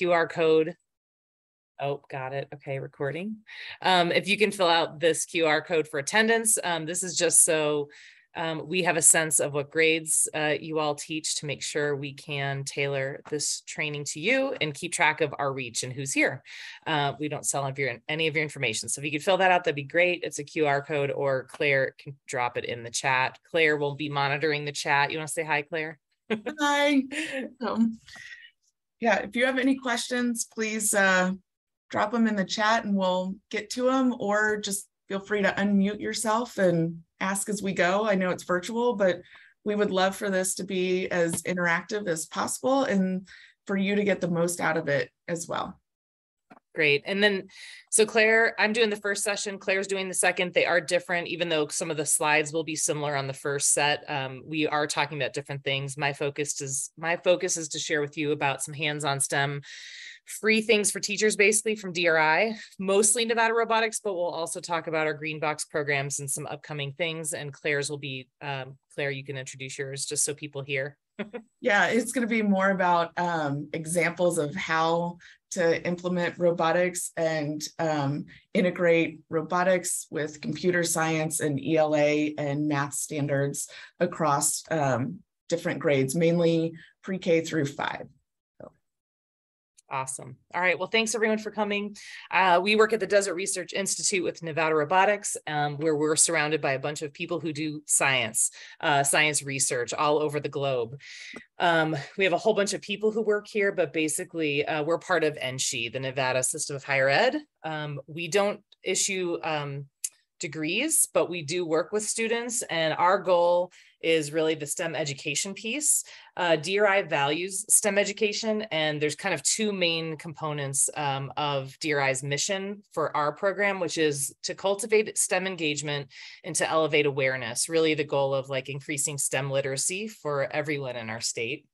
QR code. Oh, got it. Okay, recording. If you can fill out this QR code for attendance, this is just so we have a sense of what grades you all teach to make sure we can tailor this training to you and keep track of our reach and who's here. We don't sell any of your information. So if you could fill that out, that'd be great. It's a QR code, or Claire can drop it in the chat. Claire will be monitoring the chat. You want to say hi, Claire? Hi. Yeah, if you have any questions, please drop them in the chat and we'll get to them, or just feel free to unmute yourself and ask as we go. I know it's virtual, but we would love for this to be as interactive as possible and for you to get the most out of it as well. Great. And then, so Claire, I'm doing the first session, Claire's doing the second. They are different, even though some of the slides will be similar on the first set. We are talking about different things. My focus is to share with you about some hands-on STEM free things for teachers, basically from DRI, mostly Nevada Robotics, but we'll also talk about our green box programs and some upcoming things. And Claire's will be, Claire, you can introduce yours just so people hear. Yeah, it's going to be more about examples of how to implement robotics and integrate robotics with computer science and ELA and math standards across different grades, mainly pre-K through 5. Awesome. All right. Well, thanks everyone for coming. We work at the Desert Research Institute with Nevada Robotics, where we're surrounded by a bunch of people who do science research all over the globe. We have a whole bunch of people who work here, but basically we're part of NSHE, the Nevada System of Higher Ed. We don't issue degrees, but we do work with students, and our goal is really the STEM education piece. DRI values STEM education, and there's kind of two main components of DRI's mission for our program, which is to cultivate STEM engagement and to elevate awareness, really the goal of like increasing STEM literacy for everyone in our state.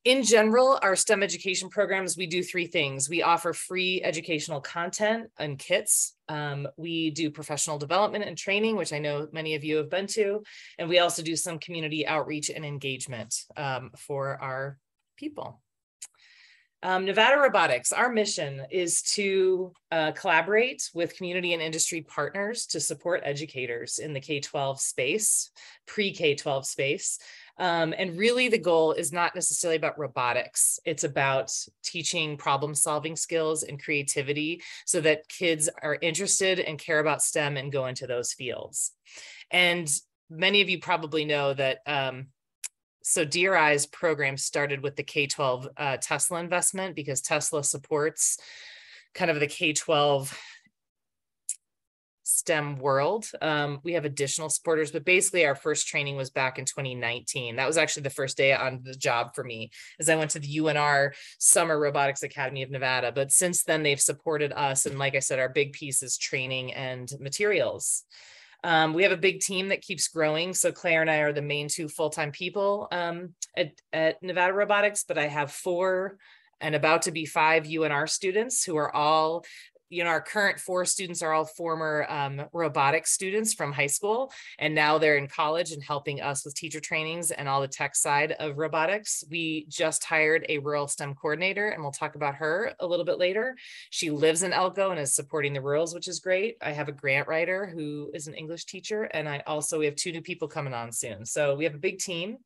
In general, our STEM education programs, we do three things. We offer free educational content and kits. We do professional development and training, which I know many of you have been to. And we also do some community outreach and engagement for our people. Nevada Robotics, our mission is to collaborate with community and industry partners to support educators in the K-12 space, pre-K-12 space. And really the goal is not necessarily about robotics. It's about teaching problem-solving skills and creativity so that kids are interested and care about STEM and go into those fields. And many of you probably know that so DRI's program started with the K-12 Tesla investment, because Tesla supports kind of the K-12 STEM world. We have additional supporters, but basically our first training was back in 2019. That was actually the first day on the job for me, as I went to the UNR Summer Robotics Academy of Nevada. But since then they've supported us. And like I said, our big piece is training and materials. We have a big team that keeps growing. So Claire and I are the main two full-time people at Nevada Robotics, but I have 4 and about to be 5 UNR students who are all, you know, our current 4 students are all former robotics students from high school, and now they're in college and helping us with teacher trainings and all the tech side of robotics. We just hired a rural STEM coordinator, and we'll talk about her a little bit later. She lives in Elko and is supporting the rurals, which is great. I have a grant writer who is an English teacher, and we have 2 new people coming on soon. So we have a big team.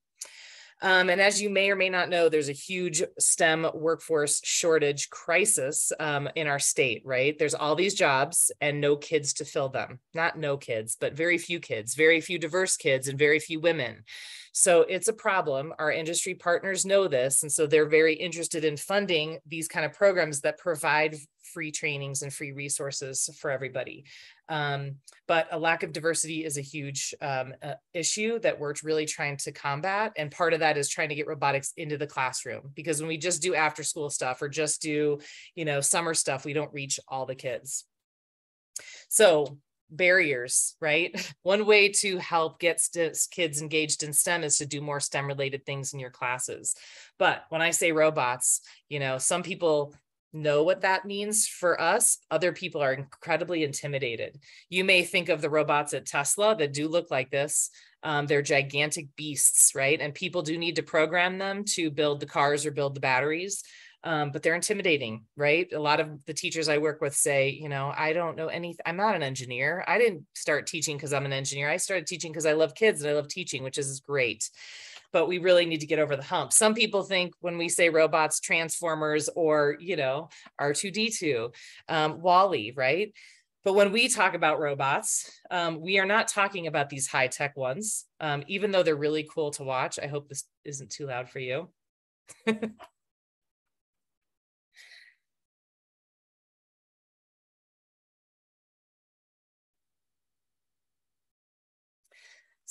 And as you may or may not know, there's a huge STEM workforce shortage crisis in our state, right? There's all these jobs and no kids to fill them. Not no kids, but very few kids, very few diverse kids, and very few women. So it's a problem. Our industry partners know this, and so they're very interested in funding these kind of programs that provide free trainings and free resources for everybody. But a lack of diversity is a huge issue that we're really trying to combat. And part of that is trying to get robotics into the classroom, because when we just do after school stuff or just do, you know, summer stuff, we don't reach all the kids. So barriers, right? One way to help get kids engaged in STEM is to do more STEM related things in your classes. But when I say robots, you know, some people know what that means. For us, other people are incredibly intimidated. You may think of the robots at Tesla that do look like this. They're gigantic beasts, right? And people do need to program them to build the cars or build the batteries. But they're intimidating, right? A lot of the teachers I work with say, you know, I don't know anything. I'm not an engineer. I didn't start teaching because I'm an engineer. I started teaching because I love kids and I love teaching, which is great. But we really need to get over the hump. Some people think when we say robots, transformers, or, you know, R2D2, Wall-E, right? But when we talk about robots, we are not talking about these high-tech ones, even though they're really cool to watch. I hope this isn't too loud for you.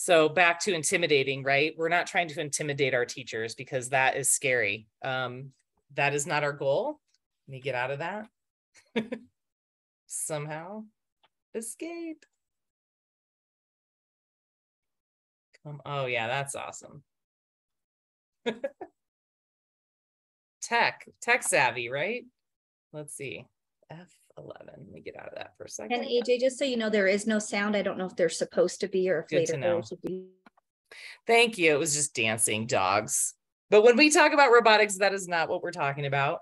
So back to intimidating, right? We're not trying to intimidate our teachers because that is scary. That is not our goal. Let me get out of that. Somehow escape. Oh yeah, that's awesome. Tech savvy, right? Let's see. F11. Let me get out of that for a second. And AJ, just so you know, there is no sound. I don't know if they're supposed to be or if later there should be. Thank you. It was just dancing dogs. But when we talk about robotics, that is not what we're talking about.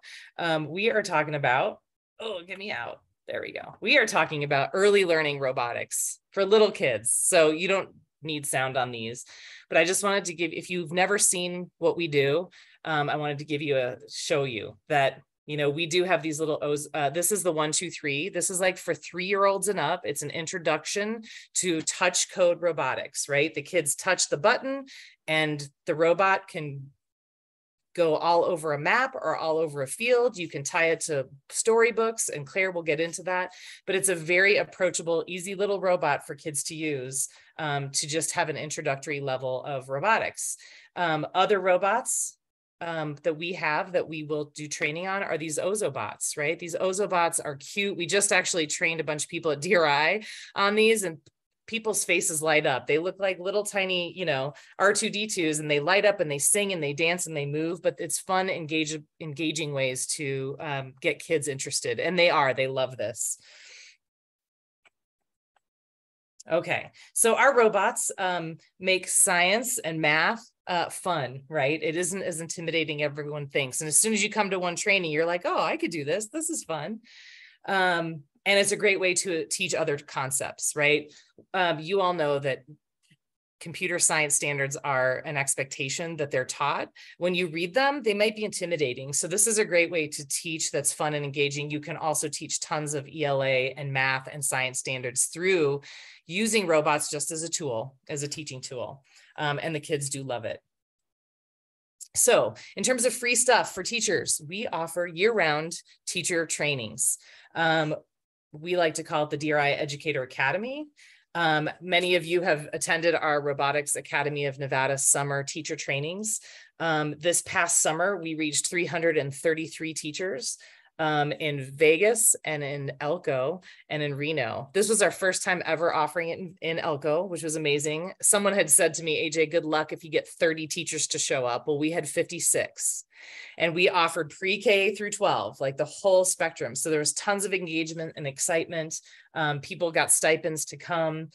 We are talking about, oh, get me out. There we go. We are talking about early learning robotics for little kids. So you don't need sound on these, but I just wanted to give, if you've never seen what we do, I wanted to show you that, you know, we do have these little O's. This is the 1, 2, 3. This is like for 3-year-olds and up. It's an introduction to touch code robotics, right? The kids touch the button and the robot can go all over a map or all over a field. You can tie it to storybooks, and Claire will get into that, but it's a very approachable, easy little robot for kids to use, to just have an introductory level of robotics. Other robots that we have that we will do training on are these Ozobots, right? These Ozobots are cute. We just actually trained a bunch of people at DRI on these, and people's faces light up. They look like little tiny, you know, R2D2s, and they light up and they sing and they dance and they move, but it's fun, engaging ways to get kids interested. And they love this. Okay, so our robots make science and math fun, right? It isn't as intimidating as everyone thinks. And as soon as you come to one training, you're like, oh, I could do this. This is fun. And it's a great way to teach other concepts, right? You all know that computer science standards are an expectation that they're taught. When you read them, they might be intimidating. So this is a great way to teach that's fun and engaging. You can also teach tons of ELA and math and science standards through using robots just as a tool, as a teaching tool. And the kids do love it. So in terms of free stuff for teachers, we offer year-round teacher trainings. We like to call it the DRI Educator Academy. Many of you have attended our Robotics Academy of Nevada summer teacher trainings. This past summer, we reached 333 teachers in Vegas and in Elko and in Reno. This was our first time ever offering it in Elko, which was amazing. Someone had said to me, AJ, good luck if you get 30 teachers to show up. Well, we had 56. And we offered pre-K through 12, like the whole spectrum. So there was tons of engagement and excitement. People got stipends to come.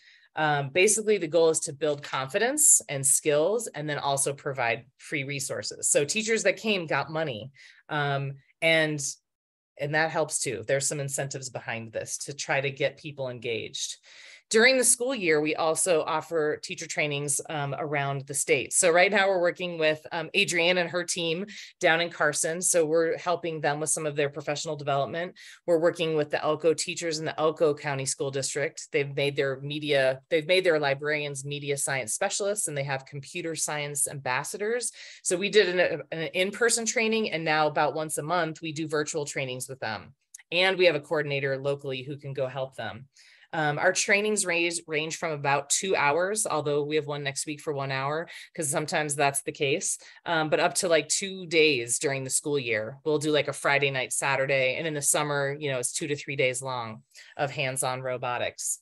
Basically, the goal is to build confidence and skills, and then also provide free resources. So teachers that came got money, and that helps too. There's some incentives behind this to try to get people engaged. During the school year, we also offer teacher trainings around the state. So right now we're working with Adrienne and her team down in Carson. So we're helping them with some of their professional development. We're working with the Elko teachers in the Elko County School District. They've made their librarians media science specialists, and they have computer science ambassadors. So we did an in-person training, and now about once a month, we do virtual trainings with them. And we have a coordinator locally who can go help them. Our trainings range from about 2 hours, although we have one next week for 1 hour, because sometimes that's the case, but up to like 2 days during the school year. We'll do like a Friday night, Saturday, and in the summer, you know, it's 2 to 3 days long of hands-on robotics.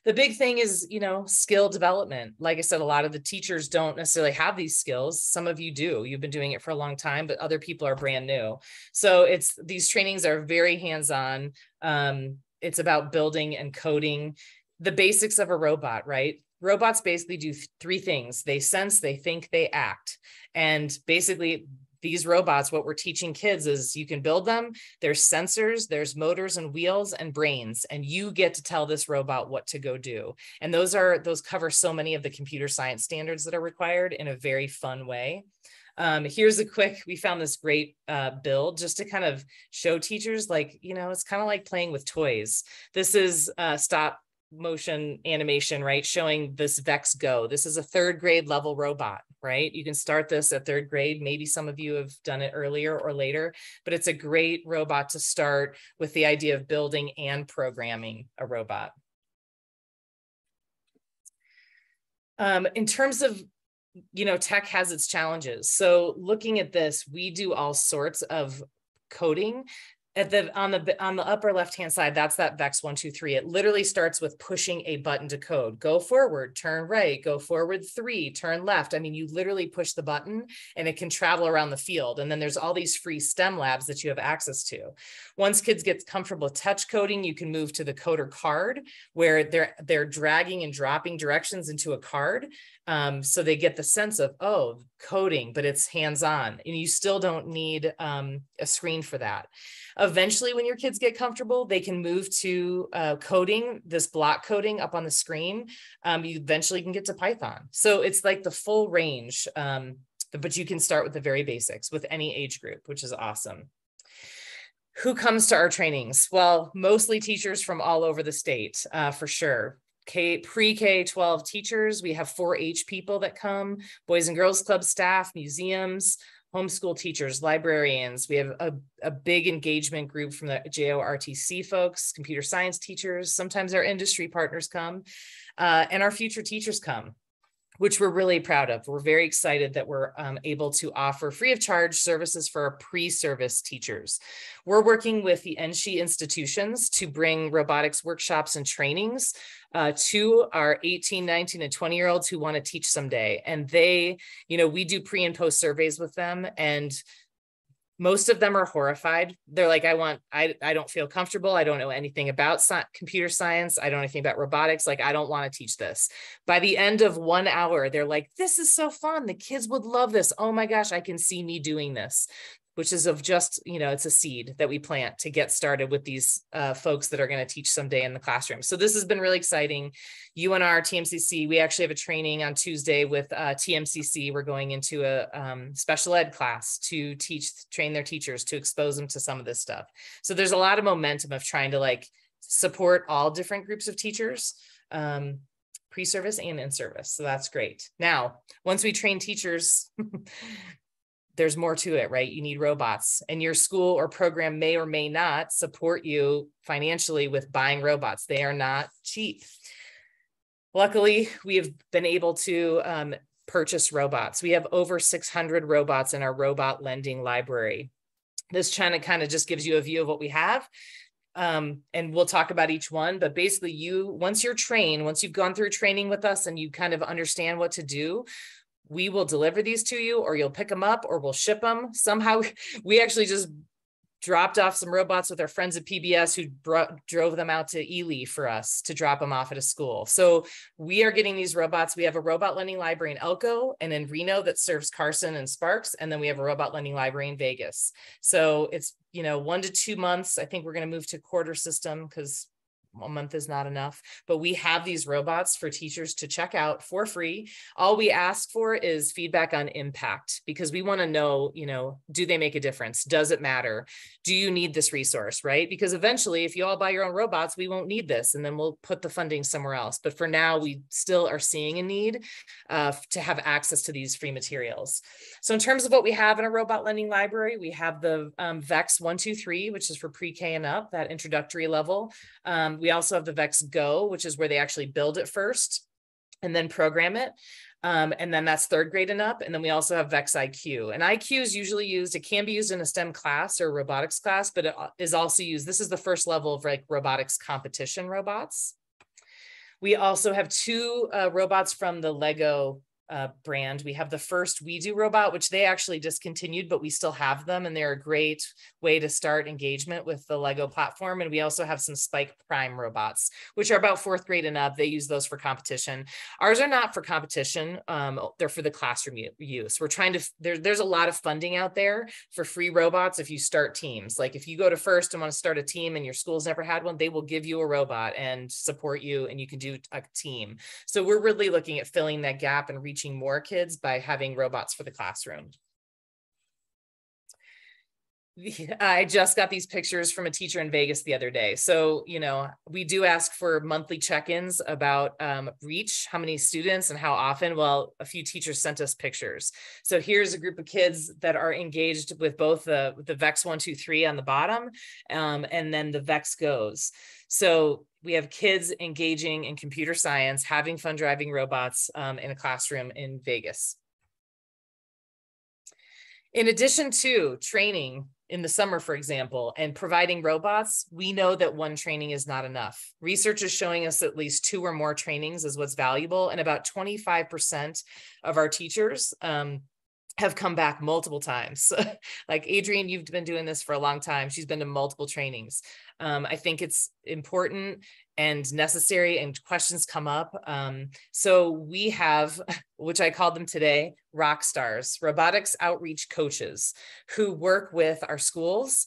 The big thing is, you know, skill development. Like I said, a lot of the teachers don't necessarily have these skills. Some of you do. You've been doing it for a long time, but other people are brand new. So these trainings are very hands-on. It's about building and coding the basics of a robot, right? robots basically do three things. They sense, they think, they act. And basically these robots, what we're teaching kids is you can build them. There's sensors, there's motors and wheels and brains, and you get to tell this robot what to go do. And those cover so many of the computer science standards that are required in a very fun way. Here's we found this great build just to kind of show teachers, like, it's kind of like playing with toys. This is stop motion animation, right? Showing this Vex Go. This is a 3rd grade level robot, right? You can start this at 3rd grade. Maybe some of you have done it earlier or later, but it's a great robot to start with the idea of building and programming a robot. In terms of, tech has its challenges. So looking at this, we do all sorts of coding. On the upper left-hand side, that's that Vex 1, 2, 3. It literally starts with pushing a button to code. Go forward, turn right, go forward 3, turn left. I mean, you literally push the button and it can travel around the field. And then there's all these free STEM labs that you have access to. Once kids get comfortable with touch coding, you can move to the coder card, where they're dragging and dropping directions into a card. So they get the sense of, oh, coding, but it's hands-on, and you still don't need a screen for that. Eventually, when your kids get comfortable, they can move to coding, this block coding up on the screen. You eventually can get to Python. So it's like the full range, but you can start with the very basics with any age group, which is awesome. Who comes to our trainings? Well, mostly teachers from all over the state, for sure. Pre-K-12 teachers. We have 4-H people that come, Boys and Girls Club staff, museums, homeschool teachers, librarians. We have a big engagement group from the JORTC folks, computer science teachers. Sometimes our industry partners come, and our future teachers come, which we're really proud of. We're very excited that we're able to offer free of charge services for our pre-service teachers. We're working with the NSHE institutions to bring robotics workshops and trainings to our 18, 19, and 20-year-olds who want to teach someday. And they, we do pre and post surveys with them, and most of them are horrified. They're like, I don't feel comfortable. I don't know anything about computer science. I don't know anything about robotics. Like, I don't want to teach this. By the end of 1 hour, they're like, this is so fun. The kids would love this. Oh my gosh, I can see me doing this, which is of just, it's a seed that we plant to get started with these folks that are going to teach someday in the classroom. So this has been really exciting. UNR, TMCC, we actually have a training on Tuesday with TMCC. We're going into a special ed class to train their teachers to expose them to some of this stuff. So there's a lot of momentum of trying to support all different groups of teachers, pre-service and in service. So that's great. Now, once we train teachers, there's more to it, right? You need robots, and your school or program may or may not support you financially with buying robots. They are not cheap. Luckily, we have been able to purchase robots. We have over 600 robots in our robot lending library. This kind of just gives you a view of what we have. And we'll talk about each one, but basically once you're trained, once you've gone through training with us and you kind of understand what to do, we will deliver these to you, or you'll pick them up, or we'll ship them. Somehow we actually just dropped off some robots with our friends at PBS who drove them out to Ely for us to drop them off at a school. So we are getting these robots. We have a robot lending library in Elko and in Reno that serves Carson and Sparks. And then we have a robot lending library in Vegas. So it's, 1 to 2 months. I think we're going to move to quarter system because a month is not enough, but we have these robots for teachers to check out for free. All we ask for is feedback on impact, because we want to know, do they make a difference? Does it matter? Do you need this resource, right? Because eventually, if you all buy your own robots, we won't need this, and then we'll put the funding somewhere else. But for now, we still are seeing a need to have access to these free materials. So in terms of what we have in a robot lending library, we have the Vex 1, 2, 3, which is for pre-K and up, that introductory level. We also have the Vex Go, which is where they actually build it first and then program it. And then that's 3rd grade and up. And then we also have Vex IQ. And IQ is usually used, it can be used in a STEM class or robotics class, but it is also used, this is the first level of robotics competition robots. We also have 2 robots from the Lego brand. We have the first We Do robot, which they actually discontinued, but we still have them, and they're a great way to start engagement with the Lego platform. And we also have some Spike Prime robots, which are about 4th grade and up. They use those for competition. Ours are not for competition. They're for the classroom use. We're trying to, there's a lot of funding out there for free robots if you start teams. Like if you go to First and want to start a team and your school's never had one, they will give you a robot and support you, and you can do a team. So we're really looking at filling that gap and reaching more kids by having robots for the classroom. I just got these pictures from a teacher in Vegas the other day. So, you know, we do ask for monthly check-ins about reach, how many students and how often. Well, a few teachers sent us pictures. So here's a group of kids that are engaged with both the VEX 1, 2, 3 on the bottom, and then the VEX Goes. So we have kids engaging in computer science, having fun driving robots in a classroom in Vegas. In addition to training in the summer, for example, and providing robots, we know that one training is not enough. Research is showing us at least 2 or more trainings is what's valuable, and about 25% of our teachers have come back multiple times. Like Adrienne, you've been doing this for a long time. She's been to multiple trainings. I think it's important and necessary, and questions come up. So we have, which I called them today, rock stars, robotics outreach coaches who work with our schools.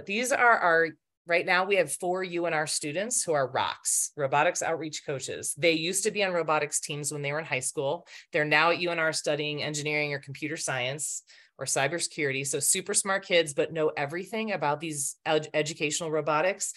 These are our, right now we have 4 UNR students who are ROCs, robotics outreach coaches. They used to be on robotics teams when they were in high school. They're now at UNR studying engineering or computer science or cybersecurity. So super smart kids, but know everything about these educational robotics.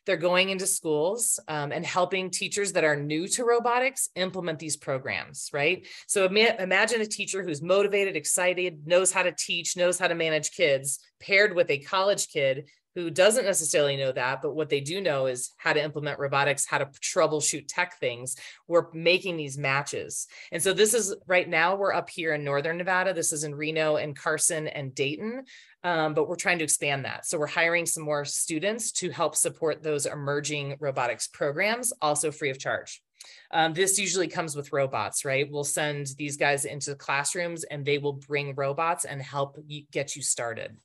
They're going into schools and helping teachers that are new to robotics implement these programs, right? So imagine a teacher who's motivated, excited, knows how to teach, knows how to manage kids, paired with a college kid who doesn't necessarily know that, but what they do know is how to implement robotics, how to troubleshoot tech things. We're making these matches. And so this is, right now, we're up here in Northern Nevada. This is in Reno and Carson and Dayton, but we're trying to expand that. So we're hiring some more students to help support those emerging robotics programs, also free of charge. This usually comes with robots, right? We'll send these guys into the classrooms and they will bring robots and help get you started.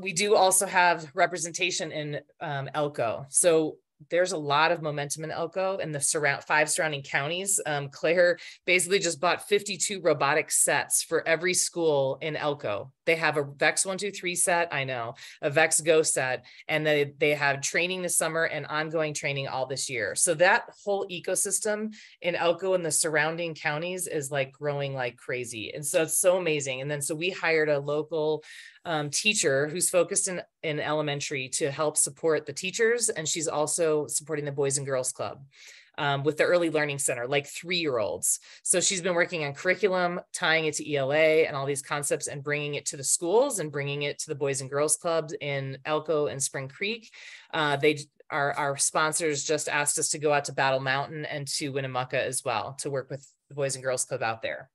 We do also have representation in Elko. So there's a lot of momentum in Elko and the 5 surrounding counties. Claire basically just bought 52 robotic sets for every school in Elko. They have a VEX 1, 2, 3 set, I know, a VEX Go set, and they have training this summer and ongoing training all this year. So that whole ecosystem in Elko and the surrounding counties is like growing like crazy. And so it's so amazing. And then so we hired a local teacher who's focused in elementary to help support the teachers. And she's also supporting the Boys and Girls Club with the Early Learning Center, like 3-year-olds. So she's been working on curriculum, tying it to ELA and all these concepts and bringing it to the schools and bringing it to the Boys and Girls Clubs in Elko and Spring Creek. Our sponsors just asked us to go out to Battle Mountain and to Winnemucca as well to work with the Boys and Girls Club out there.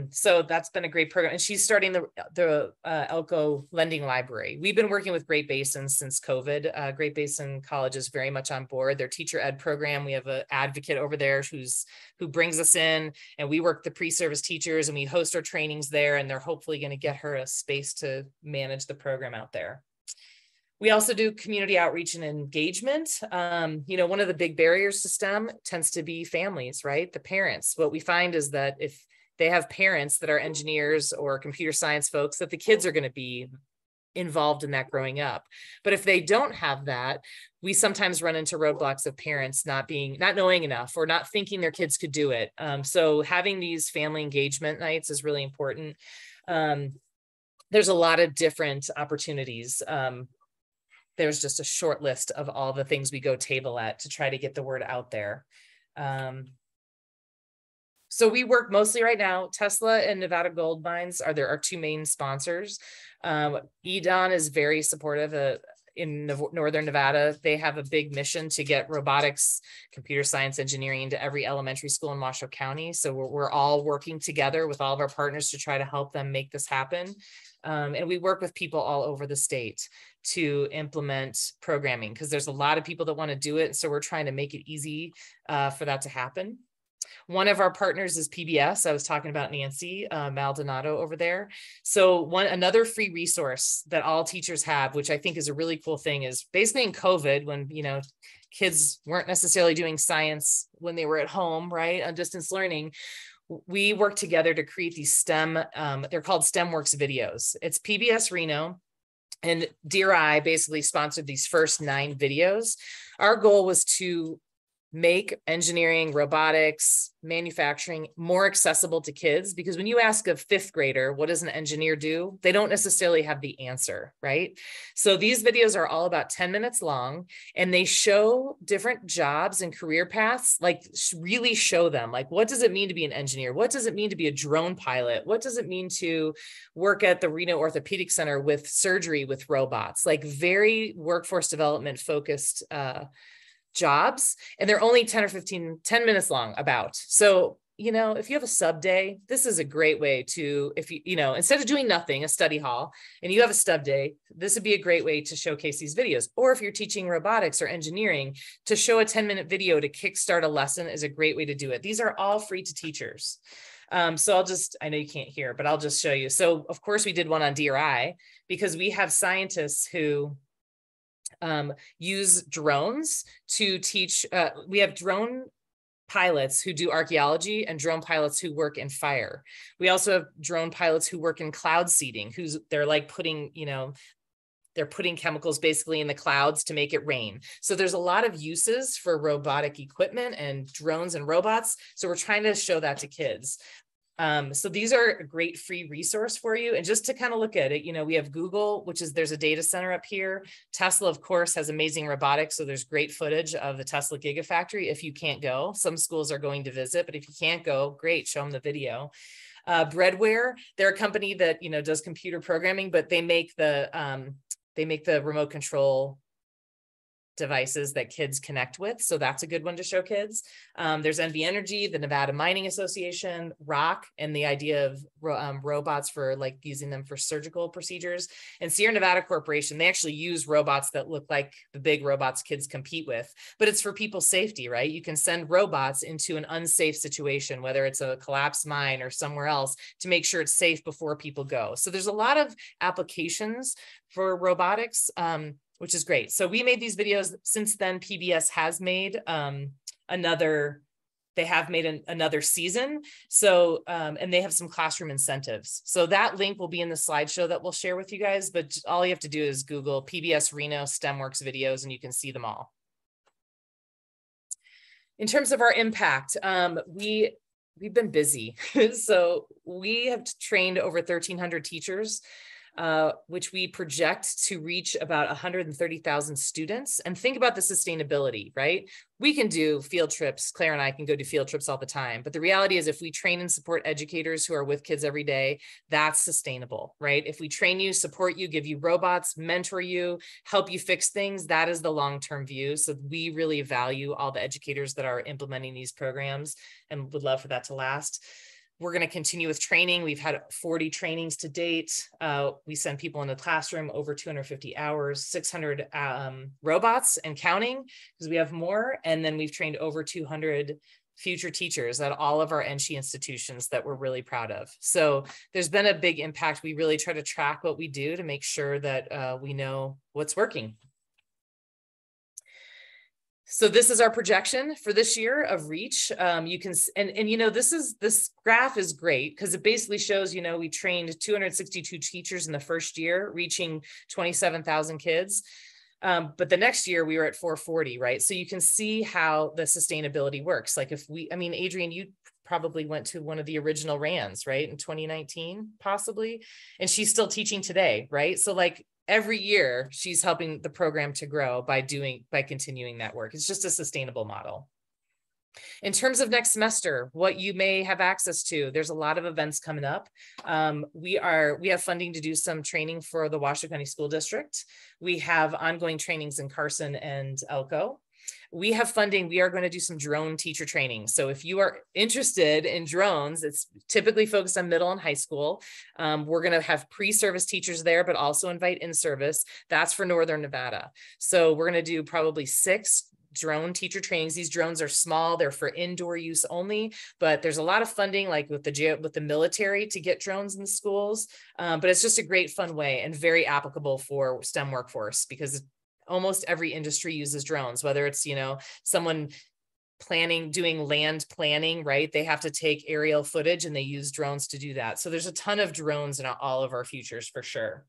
So that's been a great program. And she's starting the Elko Lending Library. We've been working with Great Basin since COVID. Great Basin College is very much on board. Their teacher ed program, we have an advocate over there who brings us in, and we work the PreService Teachers and we host our trainings there, and they're hopefully going to get her a space to manage the program out there. We also do community outreach and engagement. You know, one of the big barriers to STEM tends to be families, right? The parents. What we find is that if they have parents that are engineers or computer science folks, that the kids are going to be involved in that growing up. But if they don't have that, we sometimes run into roadblocks of parents not knowing enough or not thinking their kids could do it. So having these family engagement nights is really important. There's a lot of different opportunities. There's just a short list of all the things we go table at to try to get the word out there. So we work mostly right now, Tesla and Nevada Gold Mines are our 2 main sponsors. EDON is very supportive. in Northern Nevada, they have a big mission to get robotics, computer science, engineering into every elementary school in Washoe County. So we're all working together with all of our partners to try to help them make this happen. And we work with people all over the state to implement programming, because there's a lot of people that want to do it. So we're trying to make it easy for that to happen. One of our partners is PBS. I was talking about Nancy Maldonado over there. So another free resource that all teachers have, which I think is a really cool thing, is basically in COVID, when, you know, kids weren't necessarily doing science when they were at home, right, on distance learning, we worked together to create these STEM, they're called STEMworks videos. It's PBS Reno, and Dear Eye basically sponsored these first 9 videos. Our goal was to make engineering, robotics, manufacturing more accessible to kids, because when you ask a 5th grader, what does an engineer do? They don't necessarily have the answer, right? So these videos are all about 10 minutes long, and they show different jobs and career paths, like really show them, like, what does it mean to be an engineer? What does it mean to be a drone pilot? What does it mean to work at the Reno Orthopedic Center with surgery with robots? Like very workforce development focused jobs, and they're only 10 minutes long about. So, you know, if you have a sub day, this is a great way to, if you know, instead of doing nothing, a study hall, and you have a stub day, this would be a great way to showcase these videos. Or if you're teaching robotics or engineering, to show a 10-minute video to kickstart a lesson is a great way to do it. These are all free to teachers. So I know you can't hear, but I'll just show you. So of course we did one on Dear Eye, because we have scientists who use drones to teach. We have drone pilots who do archaeology and drone pilots who work in fire. We also have drone pilots who work in cloud seeding, they're like putting, you know, they're putting chemicals basically in the clouds to make it rain. So there's a lot of uses for robotic equipment and drones and robots. So we're trying to show that to kids. So these are a great free resource for you. And just to kind of look at it, you know, we have Google, there's a data center up here. Tesla, of course, has amazing robotics. So there's great footage of the Tesla Gigafactory. If you can't go, some schools are going to visit, but if you can't go, great, show them the video. Breadware, they're a company that, you know, does computer programming, but they make the remote control devices that kids connect with. So that's a good one to show kids. There's NV Energy, the Nevada Mining Association, ROC, and the idea of robots for like using them for surgical procedures. And Sierra Nevada Corporation, they actually use robots that look like the big robots kids compete with, but it's for people's safety, right? You can send robots into an unsafe situation, whether it's a collapsed mine or somewhere else, to make sure it's safe before people go. So there's a lot of applications for robotics, which is great. So we made these videos. Since then, PBS has made another season. So, and they have some classroom incentives. So that link will be in the slideshow that we'll share with you guys, but all you have to do is Google PBS Reno STEMworks videos and you can see them all. In terms of our impact, we've been busy. So we have trained over 1,300 teachers, which we project to reach about 130,000 students. And think about the sustainability, right? We can do field trips. Claire and I can go do field trips all the time. But the reality is if we train and support educators who are with kids every day, that's sustainable, right? If we train you, support you, give you robots, mentor you, help you fix things, that is the long-term view. So we really value all the educators that are implementing these programs and would love for that to last. We're going to continue with training. We've had 40 trainings to date. We send people in the classroom over 250 hours, 600 robots and counting, because we have more. And then we've trained over 200 future teachers at all of our NSHE institutions that we're really proud of. So there's been a big impact. We really try to track what we do to make sure that we know what's working. So this is our projection for this year of reach. You can, and you know, this graph is great because it basically shows, you know, we trained 262 teachers in the first year, reaching 27,000 kids. But the next year we were at 440, right? So you can see how the sustainability works. Like Adrian, you probably went to one of the original RANs, right? In 2019, possibly. And she's still teaching today, right? So like, every year she's helping the program to grow by continuing that work. It's just a sustainable model. In terms of next semester, what you may have access to, there's a lot of events coming up. We have funding to do some training for the Washoe County School District. We have ongoing trainings in Carson and Elko. We have funding. We are going to do some drone teacher training. So if you are interested in drones, it's typically focused on middle and high school. We're going to have pre-service teachers there, but also invite in-service. That's for Northern Nevada. So we're going to do probably 6 drone teacher trainings. These drones are small, they're for indoor use only, but there's a lot of funding like with the military to get drones in the schools. But it's just a great fun way and very applicable for STEM workforce because almost every industry uses drones, whether it's, someone doing land planning, right? They have to take aerial footage and they use drones to do that. So there's a ton of drones in all of our futures for sure.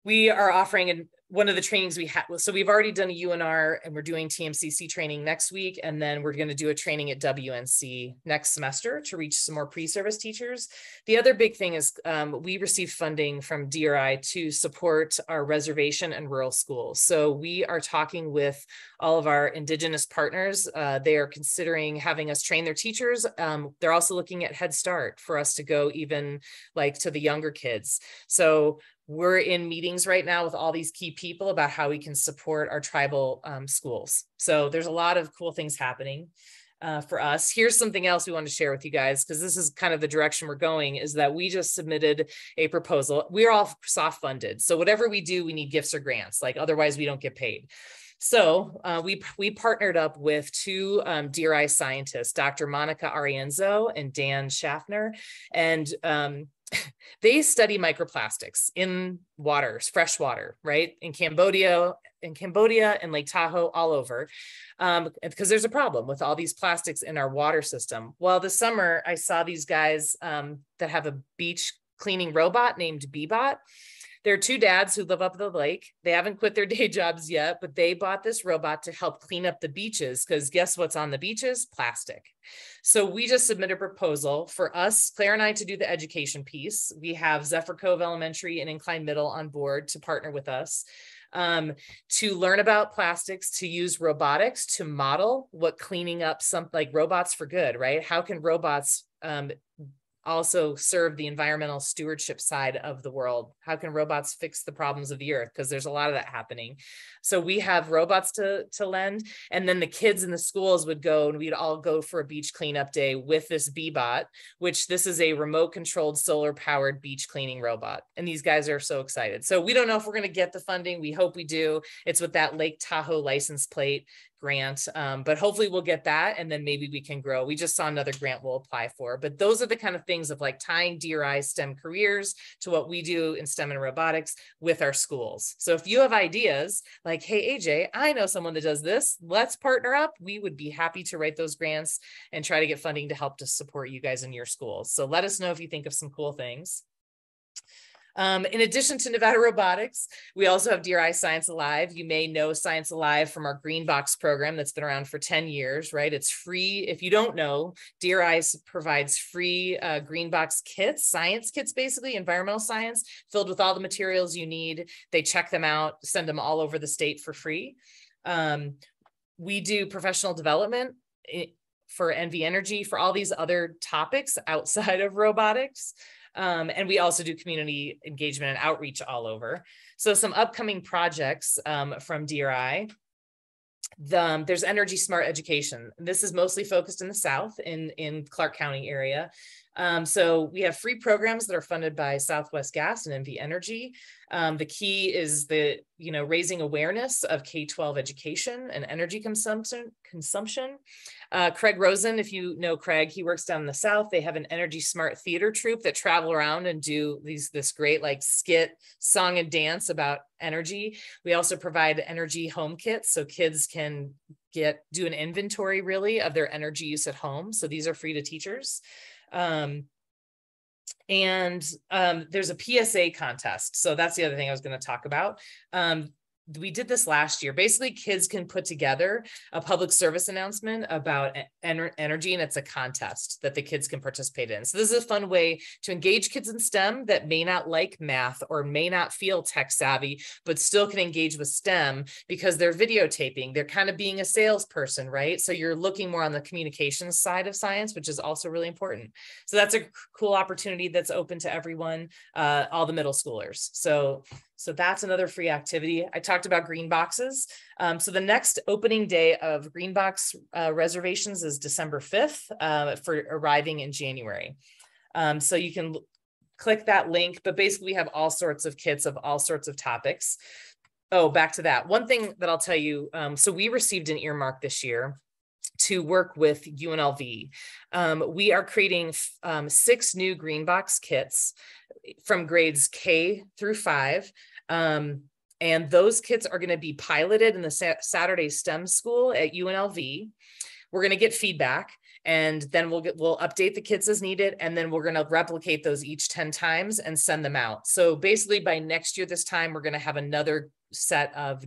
We are offering one of the trainings we have. So we've already done a UNR and we're doing TMCC training next week. And then we're going to do a training at WNC next semester to reach some more pre-service teachers. The other big thing is we received funding from DRI to support our reservation and rural schools. So we are talking with all of our Indigenous partners. They are considering having us train their teachers. They're also looking at Head Start for us to go even like to the younger kids. So we're in meetings right now with all these key people about how we can support our tribal schools. So there's a lot of cool things happening for us. Here's something else we want to share with you guys, because this is kind of the direction we're going, is that we just submitted a proposal. We're all soft funded. So whatever we do, we need gifts or grants, like otherwise we don't get paid. So we partnered up with 2 DRI scientists, Dr. Monica Arienzo and Dan Schaffner, and they study microplastics in waters, fresh water, right? In Cambodia and Lake Tahoe, all over, because there's a problem with all these plastics in our water system. Well, this summer I saw these guys that have a beach cleaning robot named Bebot. There are 2 dads who live up the lake. They haven't quit their day jobs yet, but they bought this robot to help clean up the beaches, because guess what's on the beaches? Plastic. So we just submitted a proposal for us, Claire and I, to do the education piece. We have Zephyr Cove Elementary and Incline Middle on board to partner with us to learn about plastics, to use robotics to model what cleaning up like robots for good, right? How can robots also serve the environmental stewardship side of the world? How can robots fix the problems of the earth? Because there's a lot of that happening. So we have robots to lend, and then the kids in the schools would go and we'd all go for a beach cleanup day with this Bebot, which this is a remote controlled solar powered beach cleaning robot. And these guys are so excited. So we don't know if we're going to get the funding. We hope we do. It's with that Lake Tahoe license plate grant, but hopefully we'll get that and then maybe we can grow. We just saw another grant we'll apply for, but those are the kind of things of like tying DRI STEM careers to what we do in STEM and robotics with our schools. So if you have ideas like, hey, AJ, I know someone that does this, let's partner up. We would be happy to write those grants and try to get funding to help to support you guys in your schools. So let us know if you think of some cool things. In addition to Nevada Robotics, we also have DRI Science Alive. You may know Science Alive from our Green Box program that's been around for 10 years, right? It's free. If you don't know, DRI provides free Green Box kits, science kits, basically, environmental science, filled with all the materials you need. They check them out, send them all over the state for free. We do professional development for NV Energy, for all these other topics outside of robotics. And we also do community engagement and outreach all over. So some upcoming projects from DRI. There's Energy Smart Education. This is mostly focused in the South, in Clark County area. So we have free programs that are funded by Southwest Gas and NV Energy. The key is raising awareness of K-12 education and energy consumption. Craig Rosen, if you know Craig, he works down in the South. They have an Energy Smart theater troupe that travel around and do this great like skit, song and dance about energy. We also provide energy home kits so kids can do an inventory really of their energy use at home. So these are free to teachers. There's a PSA contest. So that's the other thing I was going to talk about. we did this last year. Basically, kids can put together a public service announcement about energy, and it's a contest that the kids can participate in. So this is a fun way to engage kids in STEM that may not like math or may not feel tech savvy, but still can engage with STEM because they're videotaping. They're kind of being a salesperson, right? So you're looking more on the communications side of science, which is also really important. So that's a cool opportunity that's open to everyone, all the middle schoolers. So that's another free activity. I talked about green boxes. So the next opening day of green box reservations is December 5th for arriving in January. So you can click that link, but basically we have all sorts of kits of all sorts of topics. Oh, back to that. One thing that I'll tell you, so we received an earmark this year to work with UNLV. We are creating 6 new green box kits from grades K through 5. And those kits are going to be piloted in the Saturday STEM school at UNLV. We're going to get feedback, and then we'll update the kits as needed. And then we're going to replicate those each 10 times and send them out. So basically by next year, this time, we're going to have another set of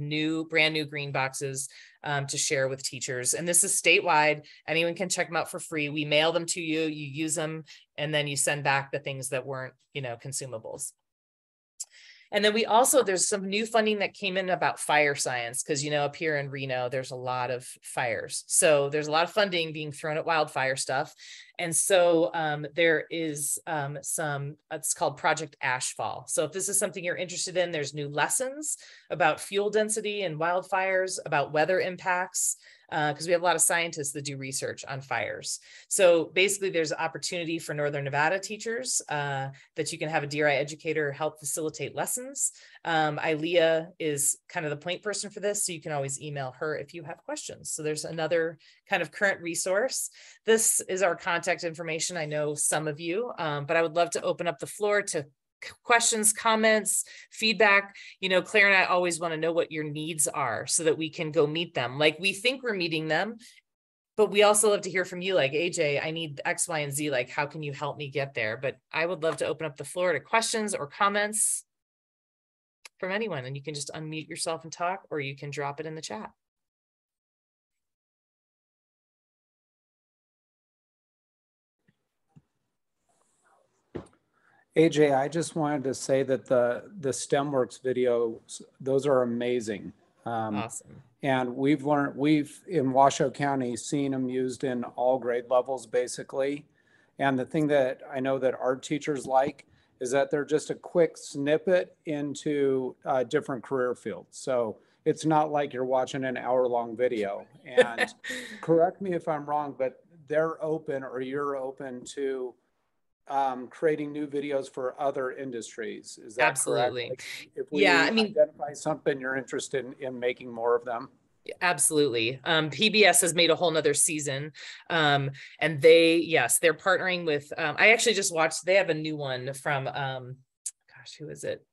brand new green boxes to share with teachers. And this is statewide. Anyone can check them out for free. We mail them to you, you use them, and then you send back the things that weren't, consumables. And then there's some new funding that came in about fire science, because, up here in Reno, there's a lot of fires. So there's a lot of funding being thrown at wildfire stuff. And so there is it's called Project Ashfall. So if this is something you're interested in, there's new lessons about fuel density and wildfires, about weather impacts, because we have a lot of scientists that do research on fires. So basically there's opportunity for Northern Nevada teachers that you can have a DRI educator help facilitate lessons. Ilea is kind of the point person for this, so you can always email her if you have questions. So there's another kind of current resource. This is our contact information. I know some of you, but I would love to open up the floor to questions, comments, feedback. Claire and I always want to know what your needs are so that we can go meet them. Like, we think we're meeting them, but we also love to hear from you. Like, AJ, I need X, Y, and Z. Like, how can you help me get there? But I would love to open up the floor to questions or comments from anyone. And you can just unmute yourself and talk, or you can drop it in the chat. AJ, I just wanted to say that the STEMworks videos, those are amazing. Awesome. And we've in Washoe County seen them used in all grade levels, basically. And the thing that I know that our teachers like is that they're just a quick snippet into different career fields. So it's not like you're watching an hour-long video. And correct me if I'm wrong, but they're open, or you're open to creating new videos for other industries. Is that Absolutely correct? Like, if we identify something, you're interested in making more of them? Absolutely. PBS has made a whole nother season. And they're partnering with, I actually just watched, they have a new one from, who is it?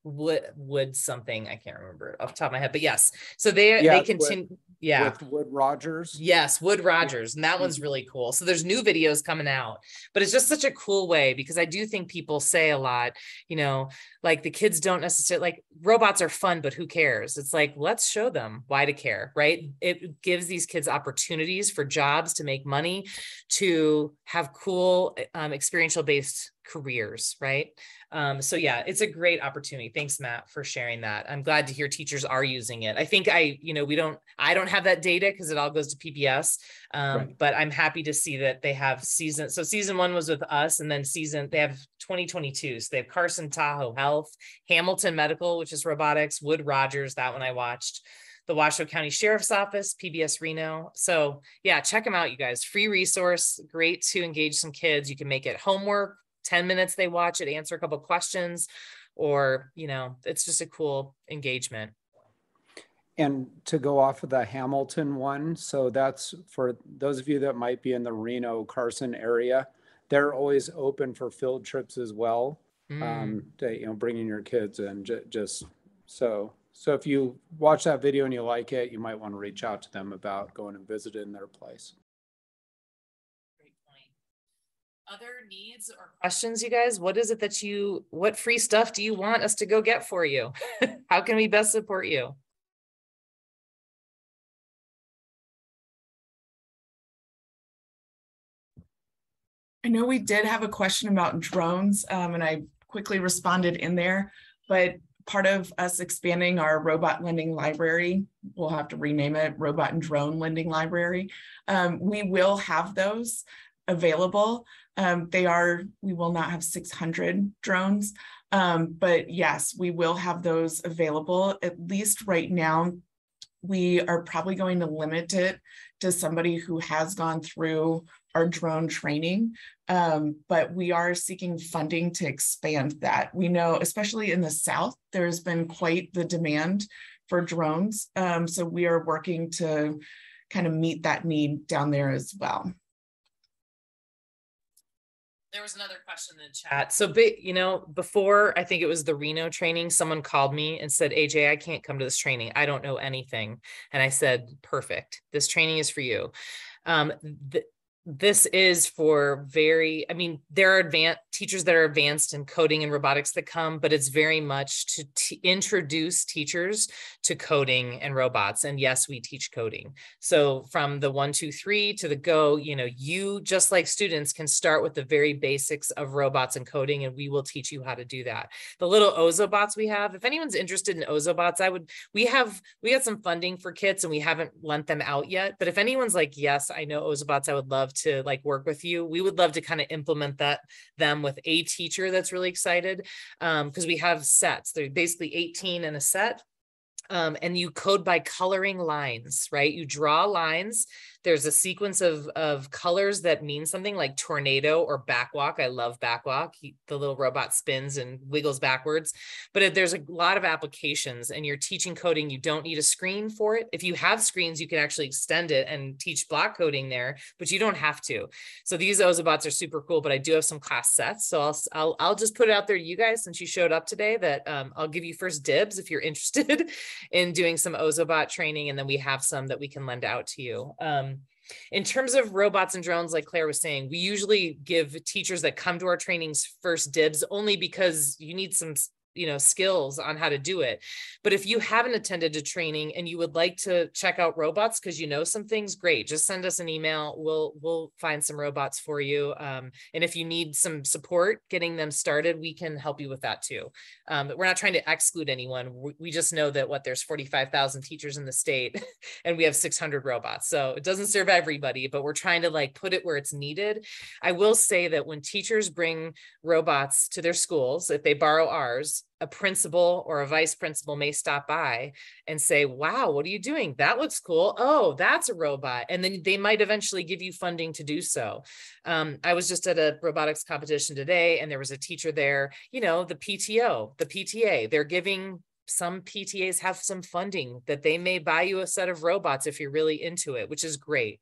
Wood something, I can't remember it off the top of my head, but yes. So they continue. With Wood Rogers. Yes, Wood Rogers. And that one's really cool. So there's new videos coming out, but it's just such a cool way, because I do think people say a lot, like, the kids don't necessarily, like, robots are fun, but who cares? It's like, let's show them why to care, right? It gives these kids opportunities for jobs, to make money, to have cool experiential based careers, right? So yeah, it's a great opportunity. Thanks, Matt, for sharing that. I'm glad to hear teachers are using it. I think I don't have that data because it all goes to PBS, right. But I'm happy to see that they have season. So season 1 was with us, and then they have 2022. So they have Carson Tahoe Health, Hamilton Medical, which is robotics, Wood Rogers, that one I watched, the Washoe County Sheriff's Office, PBS Reno. So yeah, check them out, you guys. Free resource, great to engage some kids. You can make it homework, 10 minutes they watch it, answer a couple questions, or, it's just a cool engagement. And to go off of the Hamilton one, so that's for those of you that might be in the Reno, Carson area, they're always open for field trips as well. To, bringing your kids in, just so if you watch that video and you like it, you might want to reach out to them about going and visiting their place. Other needs or questions, you guys? What is it that what free stuff do you want us to go get for you? How can we best support you? I know we did have a question about drones, and I quickly responded in there, but part of us expanding our robot lending library, we'll have to rename it Robot and Drone Lending Library. We will have those available. We will not have 600 drones, but yes, we will have those available. At least right now, we are probably going to limit it to somebody who has gone through our drone training, but we are seeking funding to expand that. We know, especially in the South, there's been quite the demand for drones. So we are working to kind of meet that need down there as well. There was another question in the chat. So, before, I think it was the Reno training, someone called me and said, AJ, I can't come to this training. I don't know anything. And I said, perfect. This training is for you. This is for there are advanced teachers that are advanced in coding and robotics that come, but it's very much to introduce teachers to coding and robots. And yes, we teach coding. So from the 1, 2, 3 to the go, you just like students can start with the very basics of robots and coding, and we will teach you how to do that. The little Ozobots we have, if anyone's interested in Ozobots, we got some funding for kits and we haven't lent them out yet. But if anyone's like, yes, I know Ozobots, I would love to work with you. We would love to kind of implement them with a teacher that's really excited, because we have sets. They're basically 18 in a set. And you code by coloring lines, right? You draw lines. There's a sequence of colors that mean something, like tornado or backwalk. I love backwalk. The little robot spins and wiggles backwards, but there's a lot of applications, and you're teaching coding. You don't need a screen for it. If you have screens, you can actually extend it and teach block coding there, but you don't have to. So these Ozobots are super cool, but I do have some class sets. So I'll just put it out there to you guys, since you showed up today, that I'll give you first dibs if you're interested in doing some Ozobot training, and then we have some that we can lend out to you. In terms of robots and drones, like Claire was saying, we usually give teachers that come to our trainings first dibs, only because you need some skills on how to do it. But if you haven't attended a training and you would like to check out robots because you know some things, great. Just send us an email. We'll find some robots for you. And if you need some support getting them started, we can help you with that too. But we're not trying to exclude anyone. We just know that there's 45,000 teachers in the state and we have 600 robots. So it doesn't serve everybody, but we're trying to put it where it's needed. I will say that when teachers bring robots to their schools, if they borrow ours, a principal or a vice principal may stop by and say, wow, what are you doing? That looks cool. Oh, that's a robot. And then they might eventually give you funding to do so. I was just at a robotics competition today, and there was a teacher there, the PTO, the PTA, they're giving, some PTAs have some funding that they may buy you a set of robots if you're really into it, which is great.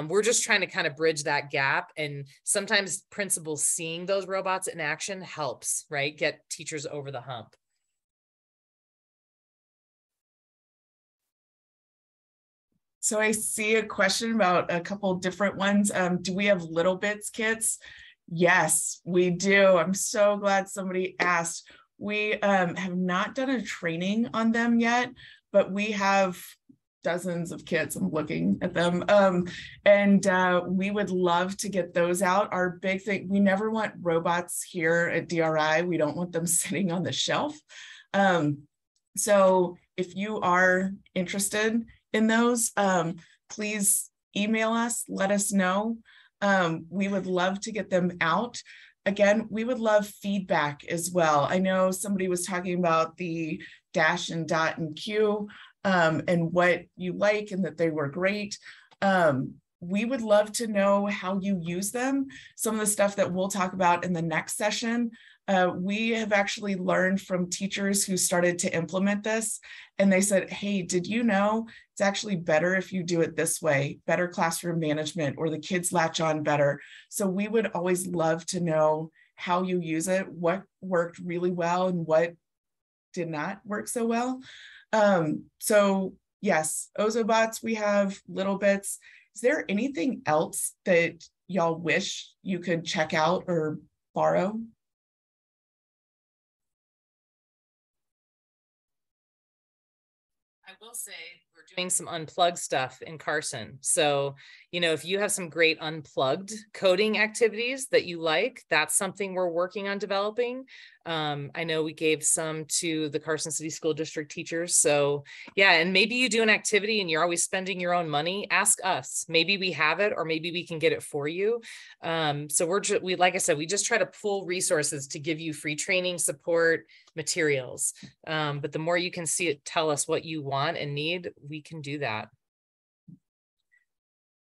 We're just trying to kind of bridge that gap. And sometimes principals seeing those robots in action helps, right? Get teachers over the hump. So I see a question about a couple different ones. Do we have Little Bits kits? Yes, we do. I'm so glad somebody asked. We have not done a training on them yet, but we have dozens of kits. I'm looking at them. And we would love to get those out. Our big thing, we never want robots here at DRI. We don't want them sitting on the shelf. So if you are interested in those, please email us, let us know. We would love to get them out. Again, we would love feedback as well. I know somebody was talking about the dash and dot and Q and what you like and that they were great. We would love to know how you use them. Some of the stuff that we'll talk about in the next session, we have actually learned from teachers who started to implement this, and they said, hey, did you know it's actually better if you do it this way, better classroom management, or the kids latch on better. So we would always love to know how you use it, what worked really well and what did not work so well. So yes, Ozobots, we have Little Bits. Is there anything else that y'all wish you could check out or borrow? I will say we're doing some unplugged stuff in Carson. So, you know, if you have some great unplugged coding activities that you like, that's something we're working on developing. I know we gave some to the Carson City School District teachers. So yeah, and maybe you do an activity and you're always spending your own money, ask us. Maybe we have it, or maybe we can get it for you. So we, like I said, we just try to pull resources to give you free training, support, materials. But the more you can see it, tell us what you want and need, we can do that.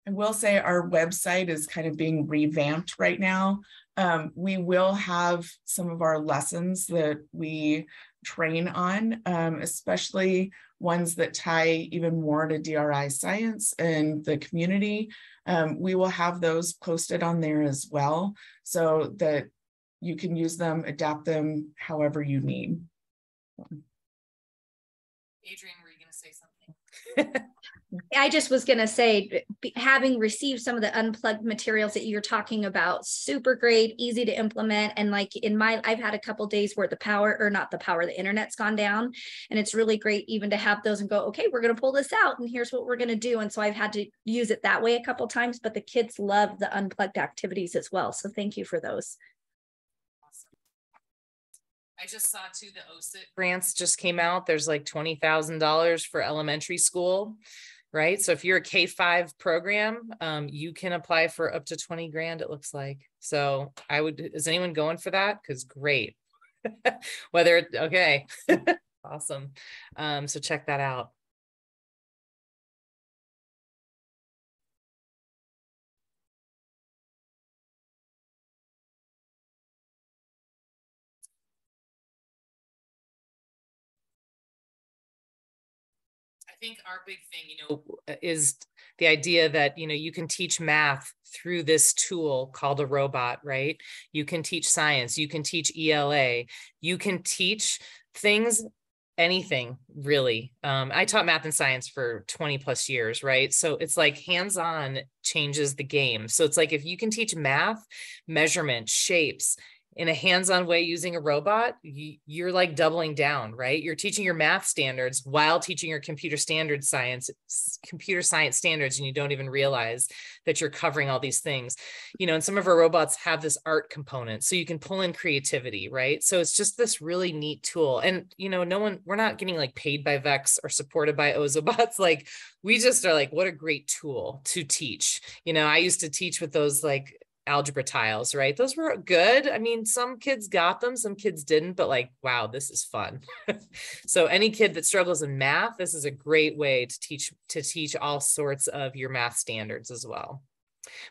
I will say our website is kind of being revamped right now. We will have some of our lessons that we train on, especially ones that tie even more to DRI science and the community. We will have those posted on there as well, so that you can use them, adapt them however you need. Adrian, were you going to say something? I just was going to say, having received some of the unplugged materials that you're talking about, super great, easy to implement. And like I've had a couple days where the internet's gone down, and it's really great even to have those and go, okay, we're going to pull this out and here's what we're going to do. And so I've had to use it that way a couple times, but the kids love the unplugged activities as well. So thank you for those. I just saw too, the OSIT grants just came out. There's like $20,000 for elementary school, right? So if you're a K-5 program, you can apply for up to 20 grand, it looks like. So is anyone going for that? Because great. Okay. Awesome. So check that out. I think our big thing, is the idea that, you can teach math through this tool called a robot, right? You can teach science, you can teach ELA, you can teach things, anything really. I taught math and science for 20 plus years, right? So it's like hands-on changes the game. So it's like, if you can teach math, measurement, shapes, in a hands-on way using a robot, you're like doubling down, right? You're teaching your math standards while teaching your computer science standards, and you don't even realize that you're covering all these things. And some of our robots have this art component, so you can pull in creativity, right? So it's just this really neat tool. And we're not getting like paid by Vex or supported by Ozobots. Like, we just are like, what a great tool to teach. I used to teach with those like algebra tiles, right? Those were good. I mean, some kids got them, some kids didn't, but like, wow, this is fun. So any kid that struggles in math, this is a great way to teach all sorts of your math standards as well.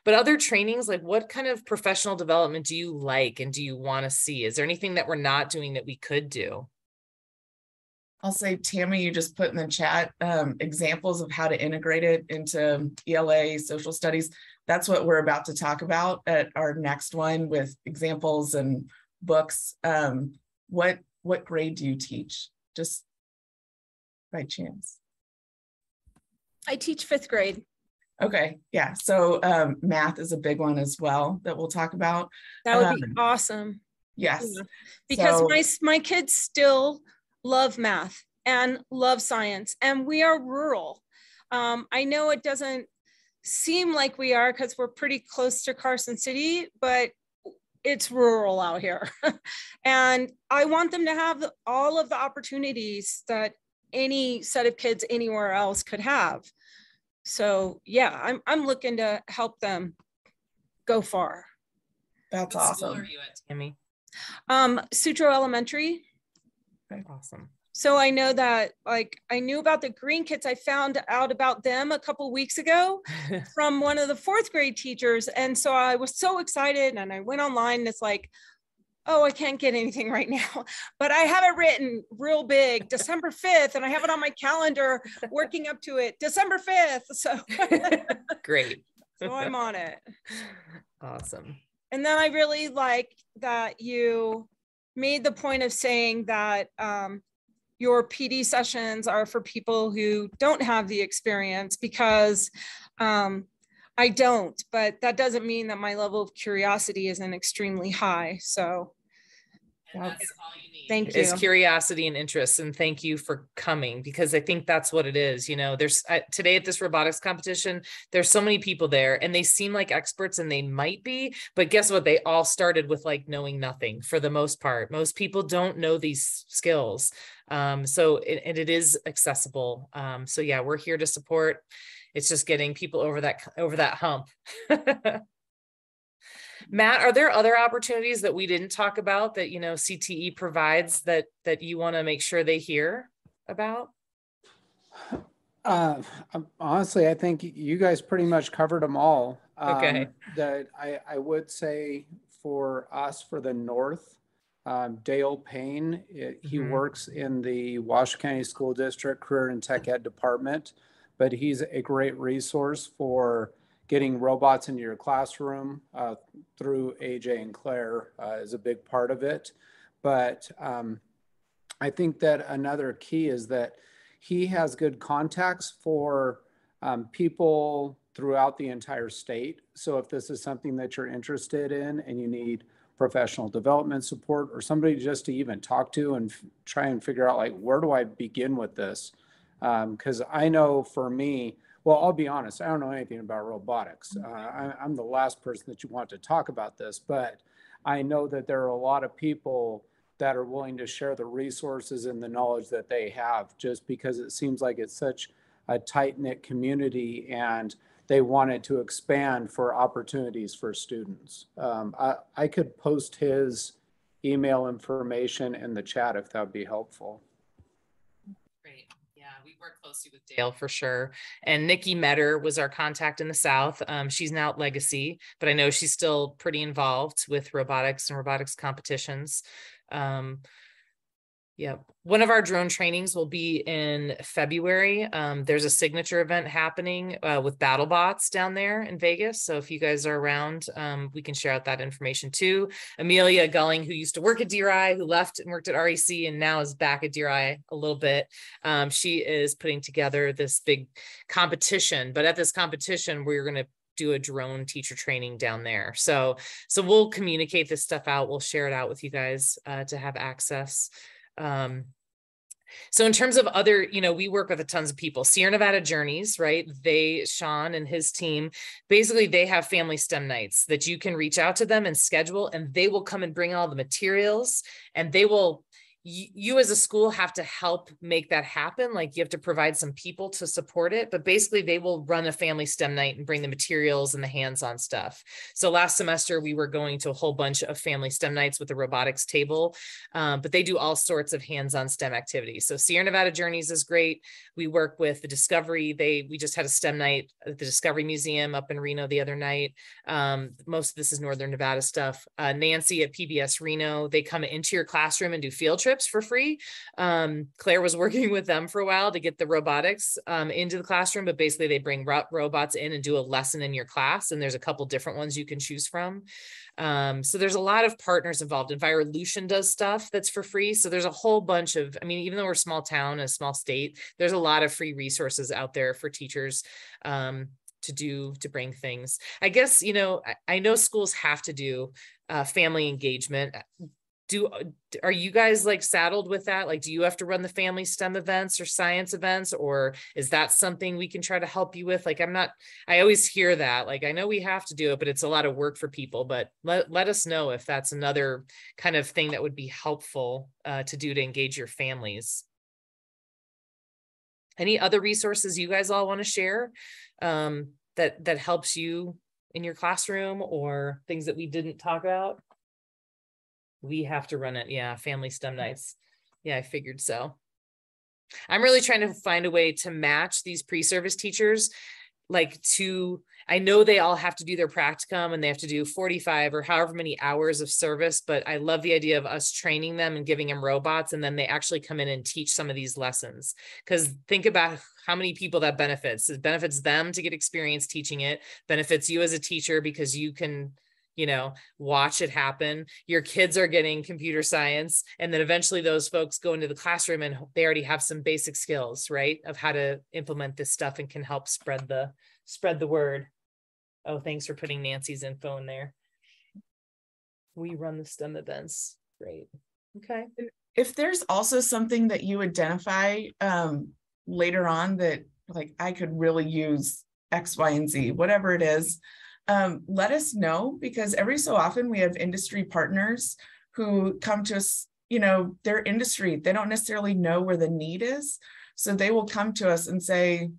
But other trainings, like what kind of professional development do you like and do you want to see? Is there anything that we're not doing that we could do? I'll say, Tammy, you just put in the chat examples of how to integrate it into ELA, social studies. That's what we're about to talk about at our next one, with examples and books. What grade do you teach, just by chance? I teach 5th grade. Okay, yeah. So math is a big one as well that we'll talk about. That would be awesome. Yes. Yeah. Because my kids still love math and love science, and we are rural. I know it doesn't seem like we are because we're pretty close to Carson City, but it's rural out here. And I want them to have all of the opportunities that any set of kids anywhere else could have. So yeah, I'm looking to help them go far. That's what awesome. What school are you at, Tammy? Sutro Elementary. Okay, awesome. So I know that, like, I knew about the green kits. I found out about them a couple weeks ago from one of the 4th grade teachers. And so I was so excited, and I went online, and it's like, oh, I can't get anything right now, but I have it written real big, December 5th, and I have it on my calendar working up to it, December 5th. So great. So I'm on it. Awesome. And then I really like that you made the point of saying that your PD sessions are for people who don't have the experience, because I don't, but that doesn't mean that my level of curiosity isn't extremely high. So And that's all you need. Thank Is you. curiosity and interest. And thank you for coming, because I think that's what it is. You know, there's today at this robotics competition, there's so many people there and they seem like experts, and they might be, but guess what? They all started with like knowing nothing for the most part. Most people don't know these skills. So it is accessible. So yeah, we're here to support. It's just getting people over that hump. Matt, are there other opportunities that we didn't talk about that, you know, CTE provides that you want to make sure they hear about? Honestly, I think you guys pretty much covered them all. Okay. That I would say for us, for the North, Dale Payne, he works in the Washoe County School District Career and Tech Ed Department, but he's a great resource for getting robots into your classroom through AJ and Claire is a big part of it. But I think that another key is that he has good contacts for people throughout the entire state. So if this is something that you're interested in and you need professional development support or somebody just to even talk to and try and figure out like, where do I begin with this? Because I know for me, well, I'll be honest, I don't know anything about robotics. I'm the last person that you want to talk about this, but I know that there are a lot of people that are willing to share the resources and the knowledge that they have, just because it seems like it's such a tight-knit community and they wanted to expand for opportunities for students. I could post his email information in the chat if that would be helpful. Great. Yeah, we work closely with Dale for sure. And Nikki Metter was our contact in the South. She's now at Legacy, but I know she's still pretty involved with robotics and robotics competitions. Yeah, one of our drone trainings will be in February. There's a signature event happening with BattleBots down there in Vegas. So if you guys are around, we can share out that information too. Amelia Gulling, who used to work at DRI, who left and worked at REC and now is back at DRI a little bit. She is putting together this big competition, but at this competition, we're going to do a drone teacher training down there. So we'll communicate this stuff out. We'll share it out with you guys to have access. So in terms of other, you know, we work with a tons of people. Sierra Nevada Journeys, right? Sean and his team, basically they have family STEM nights that you can reach out to them and schedule, and they will come and bring all the materials, and they will, you as a school have to help make that happen. Like you have to provide some people to support it, but basically they will run a family STEM night and bring the materials and the hands-on stuff. So last semester we were going to a whole bunch of family STEM nights with the robotics table, but they do all sorts of hands-on STEM activities. So Sierra Nevada Journeys is great. We work with the Discovery. We just had a STEM night at the Discovery Museum up in Reno the other night. Most of this is Northern Nevada stuff. Nancy at PBS Reno, they come into your classroom and do field trips for free. Claire was working with them for a while to get the robotics into the classroom, but basically they bring robots in and do a lesson in your class, and there's a couple different ones you can choose from. So there's a lot of partners involved. Envirolution does stuff that's for free. So there's a whole bunch of, I mean, even though we're a small town, a small state, there's a lot of free resources out there for teachers to bring things. I guess, you know, I know schools have to do family engagement. Are you guys like saddled with that? Like, do you have to run the family STEM events or science events, or is that something we can try to help you with? Like, I always hear that, like, I know we have to do it, but it's a lot of work for people, but let us know if that's another kind of thing that would be helpful to do to engage your families. Any other resources you guys all want to share that helps you in your classroom, or things that we didn't talk about? We have to run it. Yeah. Family STEM nights. Yeah, I figured so. I'm really trying to find a way to match these pre-service teachers, like I know they all have to do their practicum and they have to do 45 or however many hours of service, but I love the idea of us training them and giving them robots, and then they actually come in and teach some of these lessons. Because think about how many people that benefits. It benefits them to get experience teaching it, benefits you as a teacher because you can, you know, watch it happen. Your kids are getting computer science, and then eventually those folks go into the classroom and they already have some basic skills, right, of how to implement this stuff and can help spread the word. Oh, thanks for putting Nancy's info in there. We run the STEM events. Great. Okay. If there's also something that you identify later on that like I could really use X, Y, and Z, whatever it is, let us know, because every so often we have industry partners who come to us, you know, their industry, they don't necessarily know where the need is. So they will come to us and say,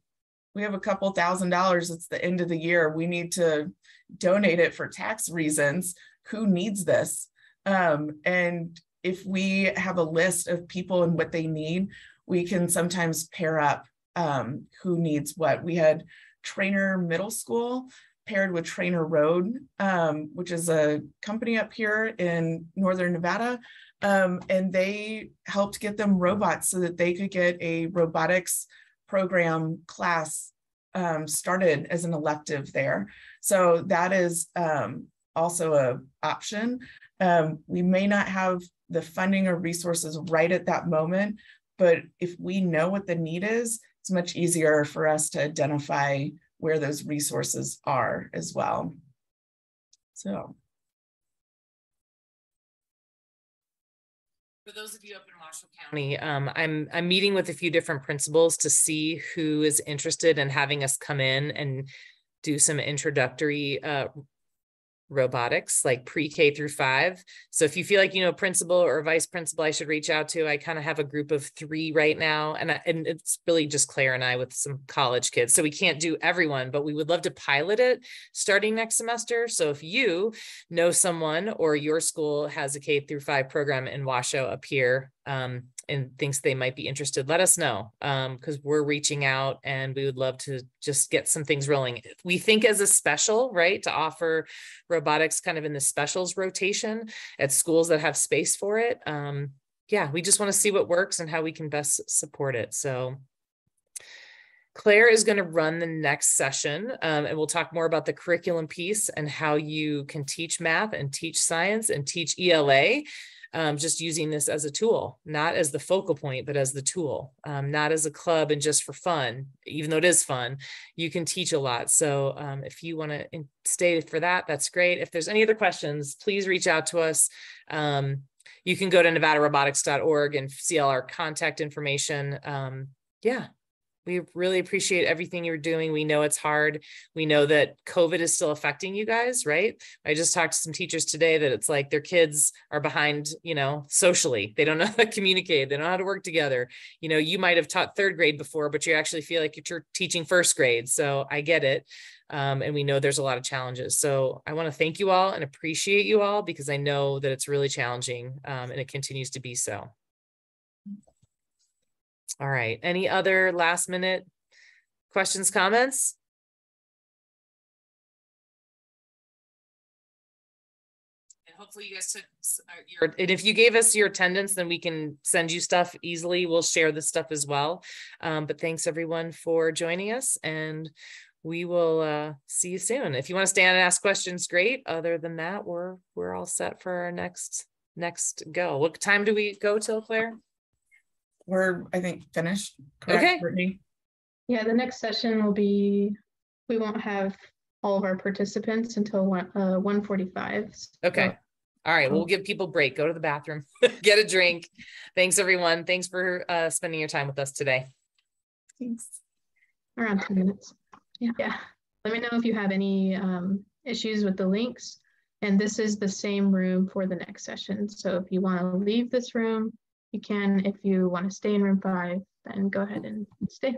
we have a couple $1,000, it's the end of the year, we need to donate it for tax reasons. Who needs this? And if we have a list of people and what they need, we can sometimes pair up who needs what. We had Trainer Middle School paired with Trainer Road, which is a company up here in Northern Nevada. And they helped get them robots so that they could get a robotics program class started as an elective there. So that is also an option. We may not have the funding or resources right at that moment, but if we know what the need is, it's much easier for us to identify where those resources are as well. So. For those of you up in Washoe County, I'm meeting with a few different principals to see who is interested in having us come in and do some introductory robotics, like pre-K through 5. So if you feel like you know a principal or a vice principal I should reach out to, I kind of have a group of 3 right now, and it's really just Claire and I with some college kids. So we can't do everyone, but we would love to pilot it starting next semester. So if you know someone or your school has a K through 5 program in Washoe up here, and thinks they might be interested, let us know, because we're reaching out and we would love to just get some things rolling. We think as a special, right, to offer robotics kind of in the specials rotation at schools that have space for it. Yeah, we just want to see what works and how we can best support it. So Claire is going to run the next session, and we'll talk more about the curriculum piece and how you can teach math and teach science and teach ELA. Just using this as a tool, not as the focal point, but as the tool, not as a club and just for fun, even though it is fun, you can teach a lot. So if you want to stay for that, that's great. If there's any other questions, please reach out to us. You can go to nevadarobotics.org and see all our contact information. Yeah. We really appreciate everything you're doing. We know it's hard. We know that COVID is still affecting you guys, right? I just talked to some teachers today that it's like their kids are behind, you know, socially. They don't know how to communicate. They don't know how to work together. You know, you might have taught 3rd grade before, but you actually feel like you're teaching 1st grade. So I get it. And we know there's a lot of challenges. So I want to thank you all and appreciate you all, because I know that it's really challenging, and it continues to be so. All right. Any other last minute questions, comments? And hopefully you guys took and if you gave us your attendance, then we can send you stuff easily. We'll share this stuff as well. But thanks everyone for joining us, and we will see you soon. If you want to stay on and ask questions, great. Other than that, we're all set for our next go. What time do we go till, Claire? We're, I think, finished. Correct, okay. Brittany? Yeah, the next session will be, we won't have all of our participants until 1:45. Okay. So, all right. We'll give people a break. Go to the bathroom, get a drink. Thanks, everyone. Thanks for spending your time with us today. Thanks. Around 10 minutes. Yeah. Let me know if you have any issues with the links. And this is the same room for the next session. So if you want to leave this room, you can. If you want to stay in room 5, then go ahead and stay.